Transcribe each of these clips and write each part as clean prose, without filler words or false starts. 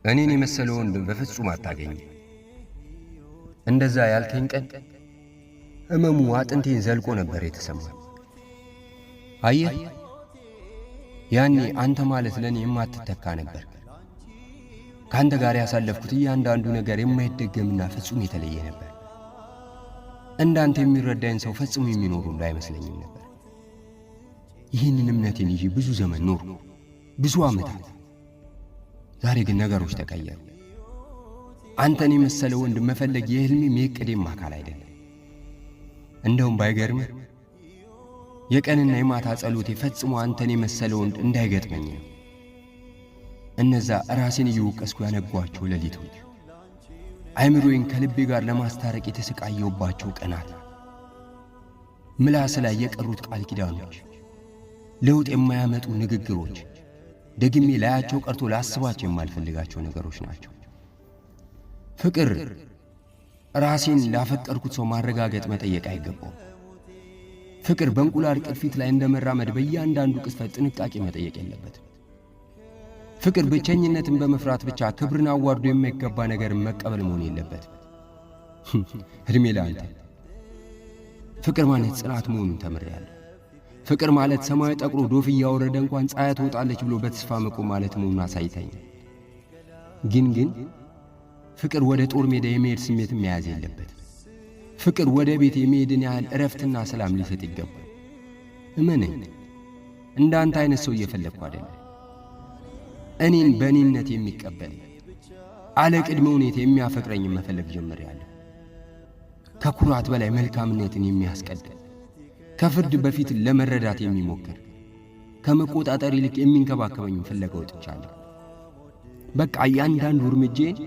እኔን የመሰለው ወንድ በፍጹም አታገኝ። እንደዛ ያልከኝ ቀን ህመሙ አጥንቴን ዘልቆ ነበር የተሰማኝ። አየህ፣ ያኔ አንተ ማለት ለኔ የማትተካ ነበር። ካንተ ጋር ያሳለፍኩት እያንዳንዱ ነገር የማይደገምና ፍጹም የተለየ ነበር። እንዳንተ የሚረዳኝ ሰው ፈጽሞ የሚኖር ሁሉ አይመስለኝም ነበር። ይህንን እምነቴን ይዤ ብዙ ዘመን ኖርኩ፣ ብዙ ዓመታት። ዛሬ ግን ነገሮች ተቀየሩ። አንተን የመሰለ ወንድ መፈለግ የህልሜም የዕቅዴም አካል አይደለም። እንደውም ባይገርምህ የቀንና የማታ ጸሎቴ ፈጽሞ አንተን የመሰለ ወንድ እንዳይገጥመኝ ነው። እነዛ ራሴን እየወቀስኩ ያነጓቸው ሌሊቶች፣ አይምሮዬን ከልቤ ጋር ለማስታረቅ የተሰቃየሁባቸው ቀናት፣ ምላስ ላይ የቀሩት ቃል ኪዳኖች፣ ለውጥ የማያመጡ ንግግሮች፣ ደግሜ ላያቸው ቀርቶ ላስባቸው የማልፈልጋቸው ነገሮች ናቸው። ፍቅር ራሴን ላፈቀርኩት ሰው ማረጋገጥ መጠየቅ አይገባውም። ፍቅር በእንቁላል ቅርፊት ላይ እንደመራመድ በእያንዳንዱ ቅስፈት ጥንቃቄ መጠየቅ የለበትም። ፍቅር ብቸኝነትን በመፍራት ብቻ ክብርን አዋርዶ የማይገባ ነገርን መቀበል መሆን የለበትም። እድሜ ለአንተ። ፍቅር ማለት ጽናት መሆኑን ተምሬያለሁ። ፍቅር ማለት ሰማይ ጠቁሮ ዶፍ እያወረደ እንኳን ፀሐይ ትወጣለች ብሎ በተስፋ መቆም ማለት መሆኑን አሳይተኛል። ግን ፍቅር ወደ ጦር ሜዳ የመሄድ ስሜትን መያዝ የለበትም። ፍቅር ወደ ቤት የመሄድን ያህል እረፍትና ሰላም ሊሰጥ ይገባል። እመነኝ፣ እንዳንተ አይነት ሰው እየፈለግኩ አይደለም። እኔን በእኔነት የሚቀበል አለ ቅድመ ሁኔታ የሚያፈቅረኝ መፈለግ ጀምሬያለሁ። ከኩራት በላይ መልካምነትን የሚያስቀድም፣ ከፍርድ በፊት ለመረዳት የሚሞክር፣ ከመቆጣጠር ይልቅ የሚንከባከበኝ ፍለጋ ወጥቻለሁ። በቃ እያንዳንዱ እርምጃዬን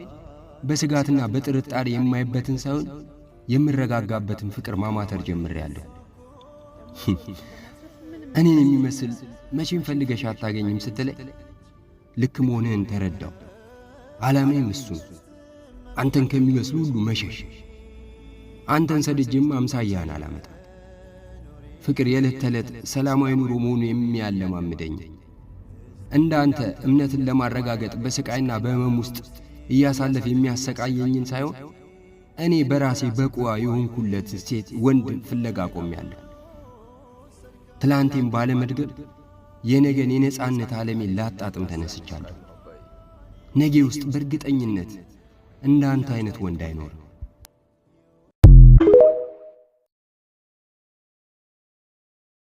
በስጋትና በጥርጣሬ የማይበትን ሳይሆን የምረጋጋበትን ፍቅር ማማተር ጀምሬያለሁ። እኔን የሚመስል መቼም ፈልገሽ አታገኝም ስትለኝ ልክ መሆንህን ተረዳው። ዓላማዬም እሱ ነው፣ አንተን ከሚመስሉ ሁሉ መሸሽ። አንተን ሰድጄም አምሳያህን አላመጣም። ፍቅር የዕለት ተዕለት ሰላማዊ ኑሮ መሆኑ የሚያለማምደኝ፣ እንዳንተ እምነትን ለማረጋገጥ በስቃይና በህመም ውስጥ እያሳለፍ የሚያሰቃየኝን ሳይሆን እኔ በራሴ በቁዋ የሆንኩለት ሴት ወንድ ፍለጋ ቆሜያለሁ። ትላንቴም ባለመድገም የነገን የነጻነት ዓለሜን ላጣጥም ተነስቻለሁ። ነገ ውስጥ በእርግጠኝነት እንዳንተ አይነት ወንድ አይኖርም።